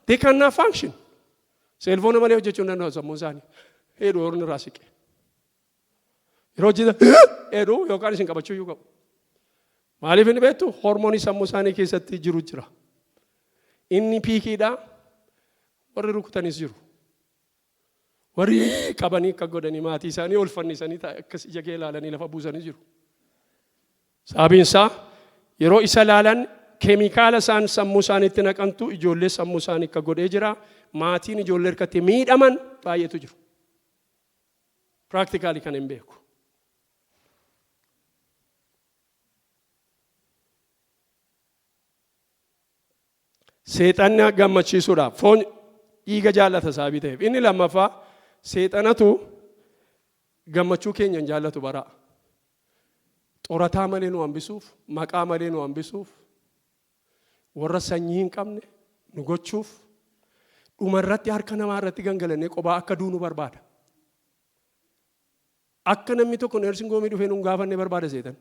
they cannot function seelfoona malee hojjechuu hin danda'u sammuu isaanii hedduu horni irraa siqe yeroo jida hedduu yookaan isin qabachuu iyyuu qabu maaliif inni beektu hormoonii sammuu isaanii keessatti jiru jira inni piikiidha warri rukutanis jiru warri qabanii akka godhanii maatii isaanii ol fannisanii akkas ija kee ilaalanii lafa buusanii jiru sababiin isaa yeroo isa ilaalan keemikaala isaan sammuu isaaniitti naqantu ijoollee sammuu isaanii akka godhee jira maatiin ijoollee harkatti miidhaman baay'eetu jiru practically kan hin beeku seexanni gammachiisuudhaaf foon dhiiga jaallata sababii ta'eef inni lammaffaa seexanatu gammachuu keenya hin jaallatu bara xorataa malee nu hambisuuf maqaa malee nu hambisuuf warra sanyii hin qabne nu gochuuf dhumarratti harka namaa irratti gangalannee qobaa akka duunu barbaada akka namni tokko neersin goomii dhufee nu gaafanne barbaada seetan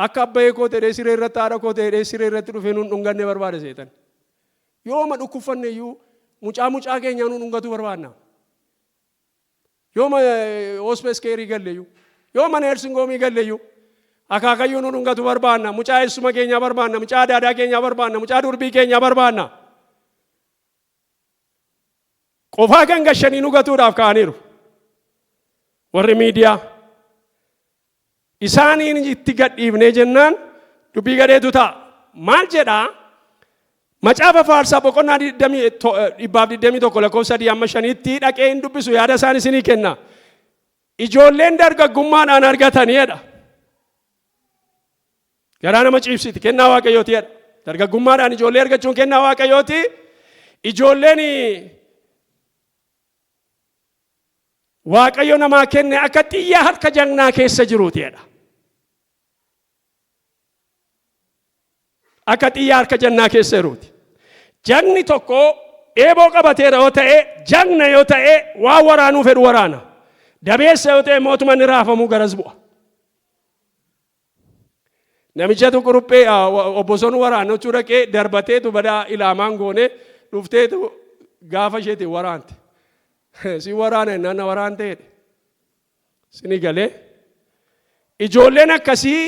akka abbayee koo ta'ee siree irratti haadha koo ta'ee siree irratti dhufee nu dhunganne barbaada seetan yooma dhukkuffanne iyyuu mucaa keenya nu dhungatu barbaadna yooma hospes keerii galle iyyuu yooma neersin goomii galle iyyuu akaakayyuu nu dhungatu barbaadna mucaa eessuma keenya barbaadna mucaa daadaa keenya barbaadna mucaa durbii keenya barbaadna qofaa kan gashanii nu gatuudhaaf ka'aniiru warri miidiyaa isaaniin itti gadhiifnee jennaan dubbii gadheetu ta'a maal jedhaa macaafa faarsaa boqonnaa 21 lakkoofsa 3-5tti dhaqee hin dubbisu yaada isaan isinii kenna. Ijoolleen dargaggummaadhaan argataniidha. Garaa nama ciibsiti kennaa waaqayyooti jedha. Dargaggummaadhaan ijoollee argachuun kennaa waaqayyooti. Ijoolleen waaqayyo namaa kenne akka xiyyaa harka jagnaa keessa jiruuti jedha. Akka xiyyaa harka jannaa keessa jiruuti. Jagni tokko eeboo qabateera yoo ta'e, jagna yoo ta'e waan waraanuu fedhu waraana. Dabeessa yoo ta'e mootummaan ni raafamuu garas bu'a. Namichatu quruphee obbosoon waraana jechuu dhaqee darbateetu badaa ilaamaan goone dhufteetu gaafa isheeti waraante. Si waraana nana waraanteedha. Sini galee ijoolleen akkasii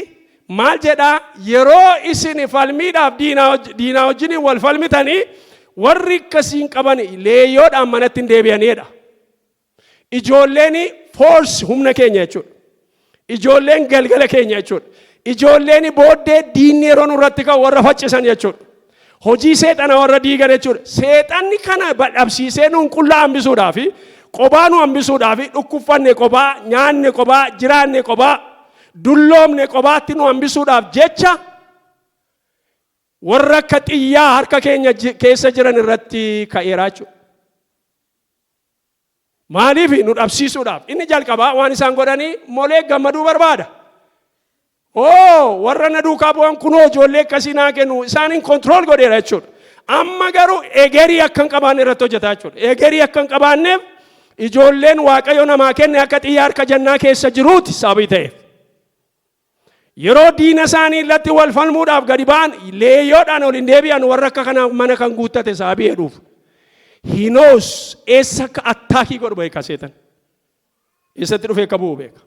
maal jedhaa yeroo isin falmiidhaaf diinaa wajjin wal falmitanii warri akkasiin qaban leeyyoodhaan manatti hin deebi'aniidha. Ijoolleen force humna keenya jechuudha. Ijoolleen galgala keenya jechuudha. Ijoolleen booddee diinni yeroo nurratti ka'u warra faccisan jechuudha. Hojii seexana warra diigan jechuudha. Seexanni kana badhabsiisee nuun qullaa hambisuudhaaf, qophaa nu hambisuudhaaf, dhukkubfanne qophaa, nyaanne qophaa, jiraanne qophaa, dulloomne qophaatti nu hambisuudhaaf jecha warra akka xiyyaa harka keenya keessa jiran irratti ka'eera jechuudha. Maaliif nu dhabsiisuudhaaf? Inni jalqabaa waan isaan godhanii molee gammaduu barbaada. Warra na duukaa bu'an kunoo ijoollee akkasii naa kennu isaaniin kontirool godheera jechuudha. Amma garuu egerii akka hin qabaanne irratti hojjetaa jechuudha. Egerii akka hin qabaanneef ijoolleen waaqayyo namaa kenne akka xiyyaa harka jannaa keessa jiruuti sababii ta'eef. Yeroo diina isaanii irratti wal falmuudhaaf gadi ba'an leeyyoodhaan ol hin deebi'an warra akka kana mana kan guuttate sababii hedhuuf. Hinoos eessa akka attaakii godhu beeka seetan. Eessatti dhufee akka bu'u beeka.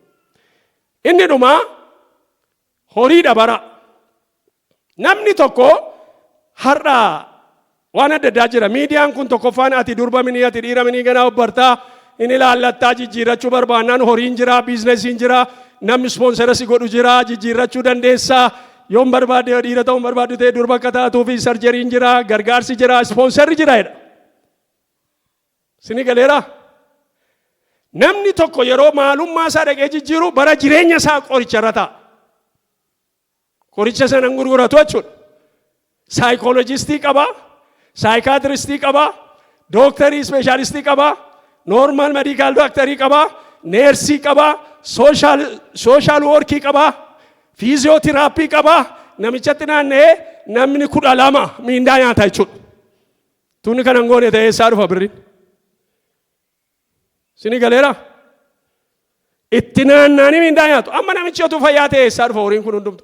Inni dhumaa horiidha bara. Namni tokko har'a waan adda addaa jira. Miidiyaan kun tokkoffaan ati durbaminii ati dhiiraminii ganaa obbartaa inni laallattaa jijjiirrachuu barbaannaan horiin jira, biizinesiin jira, namni ispoonserasi godhu jira, jijjiirrachuu dandeessaa. Yoon barbaade dhiira ta'uun barbaadu ta'e durba akka taatuu fi sarjeriin jira, gargaarsi jira, ispoonserri jira jedha. Sini galeera. Namni tokko yeroo maalummaa isaa dhaqee jijjiiru bara jireenya isaa qoricharra ta'a. Qoricha sana gurguratu jechuudha. Saayikoolojistii qaba, saayikaatiristii qaba, dooktarii ispeeshaalistii qaba, noormaal medikaal dooktarii qaba, neersii qaba, sooshaal woorkii qaba, fiiziyootiraappii qaba. Namichatti naanna'ee namni 12 miindaa nyaata jechuudha. Tunni kana hin goone ta'ee eessaa dhufa birriin? Sini galeera? Itti naanna'anii miindaa nyaatu. Amma namichi otuu fayyaa ta'e eessaa dhufa horiin kun hundumtu?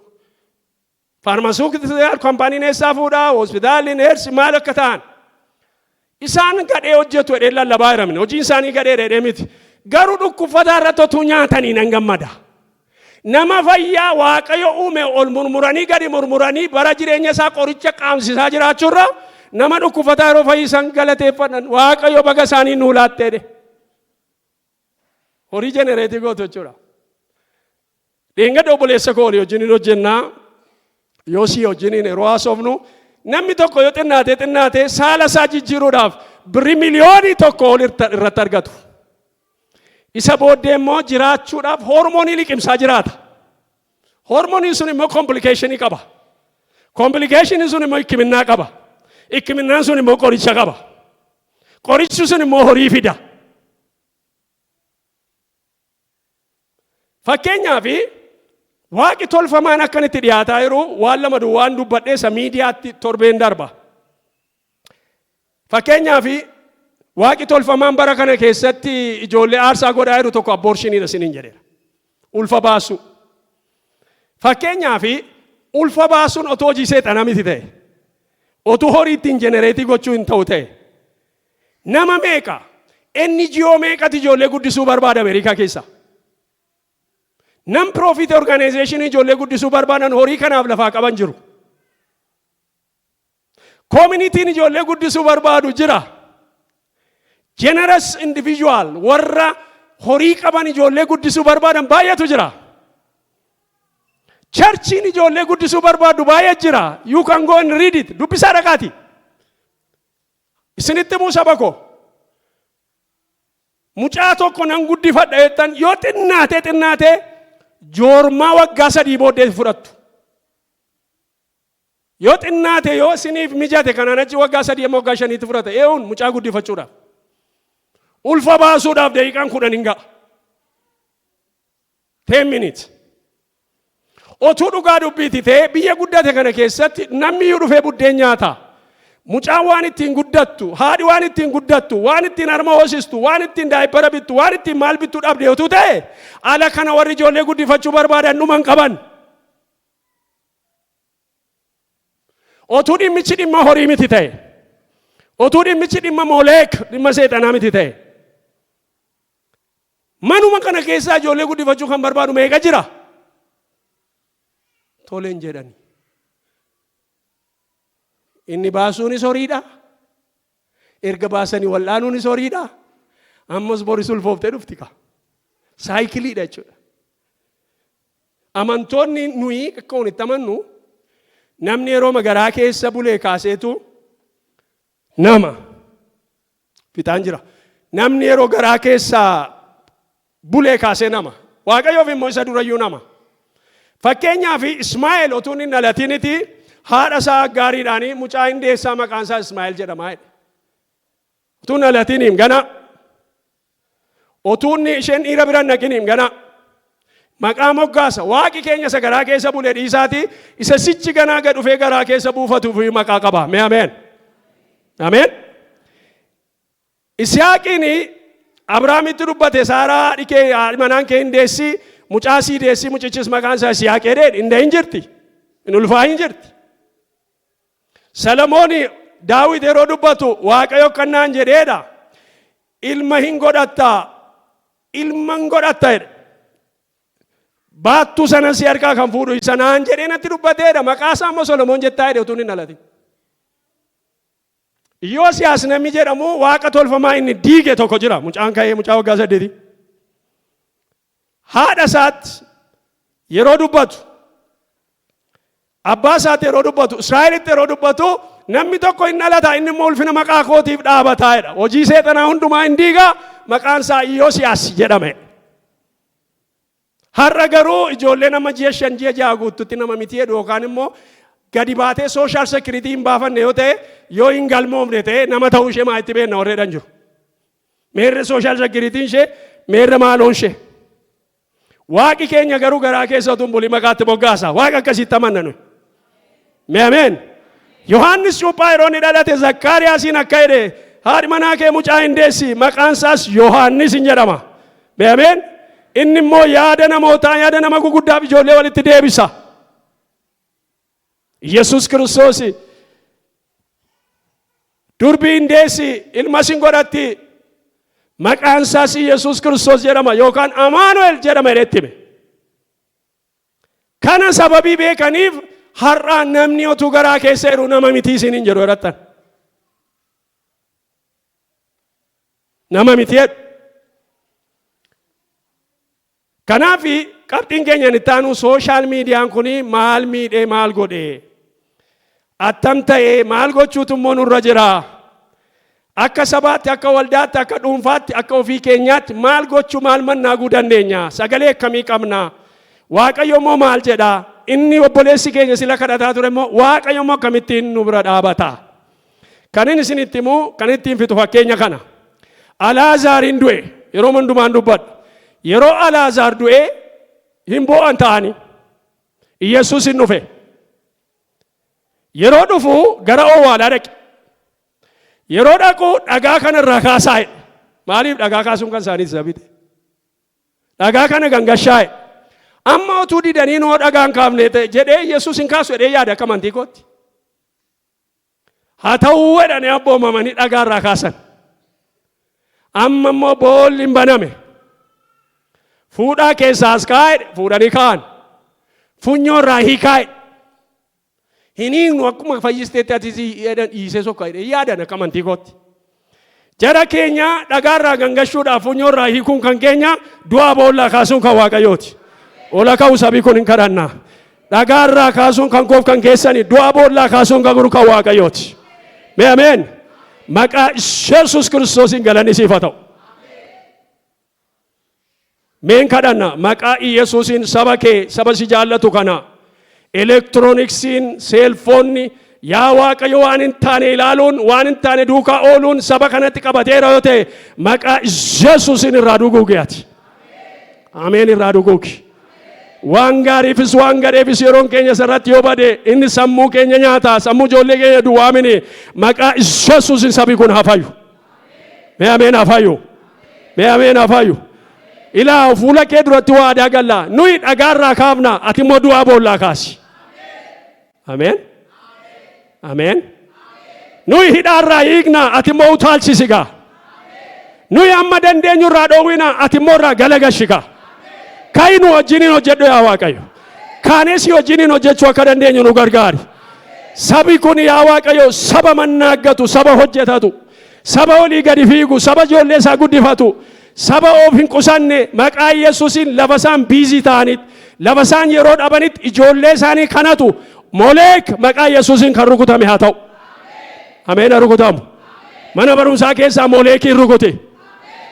Faarmasuutikal koompaniin eessaa fuudhaa, hospitaalli, neersi maal akka ta'an. Isaan gadhee hojjetu jedhee lallabaa jiramne. Hojiin isaanii gadhee dheedhee miti. Garuu dhukkubsataa irratti otuu nyaatanii nan gammada. Nama fayyaa waaqayyo uume ol murmuranii gadi murmuranii bara jireenya isaa qoricha qaamsisaa jiraachuurra nama dhukkubsataa yeroo fayyisan galateeffatan waaqayyo baga isaanii nuu laatteedhe. Horii jenereetii gootu jechuudha. Dheengadda obboleessa koo wajjin hojjennaa. Yoo si wajjin yeroo haasofnu namni tokko yoo xinnaatee saala isaa jijjiiruudhaaf birrii miliyoonii tokko ol irratti argatu. Isa booddee immoo jiraachuudhaaf hormoonii liqimsaa jiraata. Hormooniin sun immoo komplikeeshinii qaba. Komplikeeshiniin sun immoo hikiminnaa qaba. Hikiminnaan sun immoo qoricha qaba. Qorichi sun immoo horii fida. Fakkeenyaaf waaqi tolfamaan akkanitti dhiyaataa jiru waan lama waan dubbadheessa miidiyaatti torbeen darba. Fakkeenyaaf waaqi tolfamaan bara kana keessatti ijoollee aarsaa godhaa jiru tokko aborshiniidha isiniin jedheera. Ulfa baasu. Fakkeenyaaf ulfa baasuun otoo hojii seexanaa miti ta'e. Otoo horii ittiin jenereetii gochuu hin ta'u ta'e. Nama meeqa? NGO meeqati ijoollee guddisuu barbaada Ameerikaa keessa? Non-profit organization ijoollee guddisuu barbaadan horii kanaaf lafaa qaban jiru. Communitiin ijoollee guddisuu barbaadu jira. Generous individual warra horii qaban ijoollee guddisuu barbaadan baay'eetu jira. Churchiin ijoollee guddisuu barbaadu baay'ee jira. You can go and read it. Dubbisaa dhaqaati. Isinitti muu saba koo. Mucaa tokko nan guddifadha jettan yoo xinnaatee joormaa waggaa 3 booddee fudhattu. Yoo xinnaate yoo isiniif mijate kanaan achi waggaa 3 amma waggaa 5 fudhata. Eewun mucaa guddifachuudhaaf. Ulfa baasuudhaaf daqiiqaan 10 hin ga'a. 10 minutes. Otuu dhugaa dubbiiti ta'e biyya guddate kana keessatti namni yoo dhufee buddeen nyaata. Mucaan waan ittiin guddattu, haadhi waan ittiin guddattu, waan ittiin harma hoosistu, waan ittiin daa'ibbara bittu, waan ittiin maal bittu dhabde otuu ta'e ala kana warri ijoollee guddifachuu barbaadan dhuman qaban. Otuu dhimmichi dhimma horii miti ta'e. Otuu dhimmichi dhimma mooleek dhimma seexanaa miti ta'e. Manuma kana keessaa ijoollee guddifachuu kan barbaadu meeqa jira? Toleen jedhani. Inni baasuunis horiidha. Erga baasanii wal'aanuunis horiidha. Ammas boris ulfooftee dhufti ka. Saayikiliidha jechuudha. Amantoonni nuyi akka walitti amannu namni yeroo magaraa keessa bulee kaaseetu nama fitaan jira. Namni yeroo garaa keessa bulee kaasee nama. Waaqayyoof immoo isa durayyuu nama. Fakkeenyaaf Ismaa'eel otuu inni dhalatiniti haadha isaa gaariidhaani mucaa hindeessaa maqaan isaa Ismaa'eel jedhama. Otuu dhalatiniim gana. Otuu inni isheen dhiira bira naqiniim gana. Maqaa moggaasa waaqi keenya isa garaa keessa bulee dhiisaati isa sichi ganaa gad dhufee garaa keessa buufatuuf maqaa qaba. Mee ameen. Ameen. Isiyaaqiin Abrahaamitti dubbate Saaraa dhikee manaan kee hindeessi mucaa sii deessi mucichis maqaan isaa Isiyaaqee dheedhi hinde hin jirti. Hin ulfaa hin jirti. Salamoon Daawit yeroo dubbatu Waaqayyo kannaan jedheedha. Ilma hin godhatta. Ilma hin godhatta jedhe. Baattuu sana si harkaa kan fuudhu sanaan jedhee natti dubbateedha. Maqaa isaa immoo Solomoon jettaa jedhe utuu hin dhalatin. Yoosiyaas namni jedhamu waaqa tolfamaa inni diige tokko jira. Mucaan ka'ee mucaa waggaa 8. Haadha isaatti yeroo dubbatu, abbaa isaatti yeroo dubbatu, Israa'elitti yeroo dubbatu namni tokko hin dhalata inni immoo ulfina maqaa kootiif dhaabataa jedha. Hojii seexanaa hundumaa hin diiga maqaan isaa Yoosiyaas jedhame. Har'a garuu ijoollee nama ji'a 5 ji'a 6 guututti nama miti jedhu yookaan immoo gadi baatee sooshaal sekiriitii hin baafanne yoo ta'e yoo hin galmoofne ta'e nama ta'uu ishee maa itti beekna warreedhaan jiru. Meerre sooshaal sekiriitiin ishee meerre maaloon ishee. Waaqi keenya garuu garaa keessa utuu bulii maqaatti moggaasa. Waaqa akkasitti amanna nuyi. Mee ameen. Yohaannis Cuuphaa yeroo inni dhalate Zakkaariyaasiin akka jedhe haadhi manaa kee mucaa hin deessi maqaan isaas Yohaannis hin jedhama. Mee ameen. Inni immoo yaada namootaa yaada nama guguddaaf ijoollee walitti deebisa. Yesus Kiristoos durbii hin deessi ilmas hin godhatti maqaan isaas Yesus Kiristoos jedhama yookaan Amaanu'el jedhama jedhetti hime. Kana sababii beekaniif har'aan namni otuu garaa keessa jiru nama miti isin hin jedhu jedhattan. Nama miti jedhu. Kanaaf qabxiin keenya itti aanu sooshaal miidiyaan kun maal miidhee maal godhee attam ta'ee maal gochuutu immoo nurra jira. Akka sabaatti akka waldaatti akka dhuunfaatti akka ofii keenyaatti maal gochuu maal mannaaguu dandeenya. Sagalee akkamii qabna. Waaqayyo immoo maal jedha. Inni obboleessi keenya sila kadhataa ture immoo Waaqayyo immoo akkamittiin nu bira dhaabata. Kan inni isinitti immoo kan ittiin fitu fakkeenya kana. Alaazaariin du'e yeroo hundumaan dubbadhu. Yeroo Alaazaar du'e hin boo'an ta'ani. Yesuus hin dhufe. Yeroo dhufu gara owwaalaa dhaqe. Yeroo dhaqu dhagaa kana irraa kaasaa jedhe. Maaliif dhagaa kaasuun kan isaanii sabite? Dhagaa kana gangashaa jedhe. Amma utuu didanii noo dhagaan kaafne jedhee Yesuus hin kaasu jedhee yaada akka amantii kootti. Haa ta'uu jedhanii abboomamanii dhagaa irraa kaasan. Amma immoo boolli hin baname. Fuudhaa keessaas kaa'e fuudhanii kaa'an. Funyoo irraa hiikaa'e. Hiniin akkuma fayyisteetti ati dhiisee sokka yaadan akka amantii kootti. Jara keenya dhagaarraa gangashuudhaaf funyoo irraa hiikuun kan keenya du'aa boollaa kaasuun kan Waaqayyooti. Ola ka'u sabii kun hin kadhanna. Dhagaarraa kaasuun kan koof kan keessani du'aa boollaa kaasuun kan guru kan Waaqayyooti. Mee ameen. Maqaa Yesuus Kiristoosiin galanni siif haa ta'u. Meen kadhanna maqaa Yesuusiin saba kee saba si jaallatu kana elektirooniksiin, seelfoonni, yaa Waaqayyo waan hin taane ilaaluun, waan hin taane duukaa ooluun saba kanatti qabateera yoo ta'e maqaa Yesuusin irraa duguugi ati. Ameen irraa duguugi. Waan gaariifis waan gadheefis yeroon keenya sarratti yoo bade inni sammuu keenya nyaata, sammuu ijoollee keenya duwwaa miti. Maqaa Yesuusin sabi kun hafayyu. Mee ameen hafayyu. Mee ameen hafayyu. Ilaa fuula kee duratti waadaa galla. Nuyi dhagaarraa kaafna, ati immoo du'aa boollaa kaasi. Ameen. Ameen. Nuyi hidhaarraa hiikna, ati immoo utaalchisiga. Nuyi amma dandeenyurraa dhoowwina, ati immoo irraa galagashiga. Kainu wajjiniin hojjedhu yaa Waaqayyo. Kaanes wajjiniin hojjechuu akka dandeenyu nu gargaari. Sabi kun yaa Waaqayyo saba mannaaggatu, saba hojjetatu, saba olii gadi fiigu, saba ijoollee isaa guddifatu, saba of hin qusanne maqaa Yesuusin lafa isaan biizii ta'anit, lafa isaan yeroo dhabanit ijoollee isaanii kanatu Moleek maqaa Yesuusin kan rukutame haa ta'u. Ameen rukutamu. Mana barumsaa keessaa Moleekiin rukute.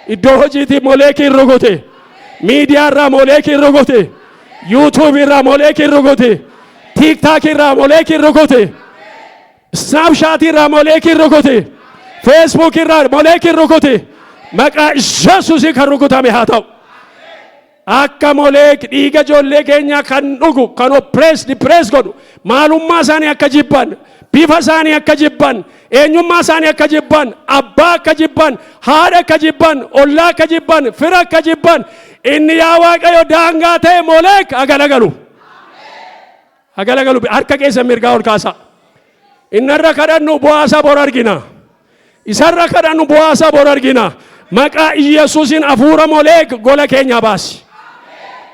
Iddoo hojiitii Moleekiin rukute. Miidiyaa irraa Moleekiin rukute. YouTube irraa Moleekiin rukute. TikTok irraa Moleekiin rukute. Snapchat irraa Moleekiin rukute. Facebook irraa Moleekiin rukute. Maqaa Yesuusin kan rukutame haa ta'u. Akka Moleek dhiiga ijoollee keenya kan dhugu, kan diprees godhu, maalummaa isaanii akka jibban, bifa isaanii akka jibban, eenyummaa isaanii akka jibban, abbaa akka jibban, haadha akka jibban, ollaa akka jibban, fira akka jibban, inni yaa Waaqayyo daangaa ta'e Moleek agalagalu. Agalagalu harka keessa mirgaa ol kaasa. Innarra kadhannu bu'aasaa bor argina. Isarra kadhannu bu'aasaa bor argina. Maqaa Yesuusin hafuura Moleek gola keenya baasi.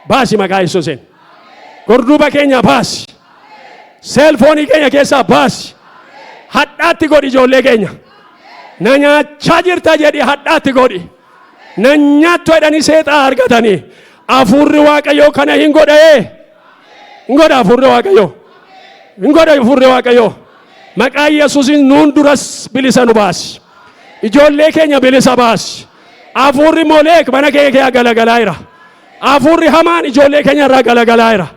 Baasi maqaa Yesuusin. Gorduuba keenya baasi. Seelfoonii keenya keessaa baasi. Hadhaatti godhi ijoollee keenya. Na nyaachaa jirta jedhi hadhaatti godhi. Na nyaattu jedhanii seexaa argatanii. Hafuurri Waaqayyoo kana hin godhee. Hin godha hafuurri Waaqayyoo. Hin godha hafuurri Waaqayyoo. Maqaa Yesuusin nuun duras bilisa nu baasi. Ijoollee keenya bilisa baasi. Hafuurri Moleek mana keenya galagalaa jira. Hafuurri hamaan ijoollee keenya irraa galagalaa jira.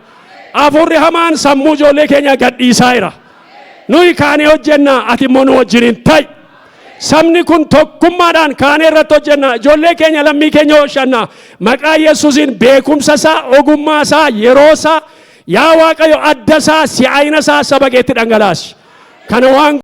Hafuurri hamaan sammuu ijoollee keenya gadhiisaa jira. Nuyi kaanee hojjenna, ati immoo nu wajjiniin ta'i. Sabni kun tokkummaadhaan kaanee irratti hojjenna. Ijoollee keenya lammii keenya oolchanna. Maqaa Yesuusin beekumsa isaa, ogummaa isaa, yeroo isaa, yaa Waaqayyo adda isaa, si'aayina isaa saba keetti dhangalaasi. Kana waan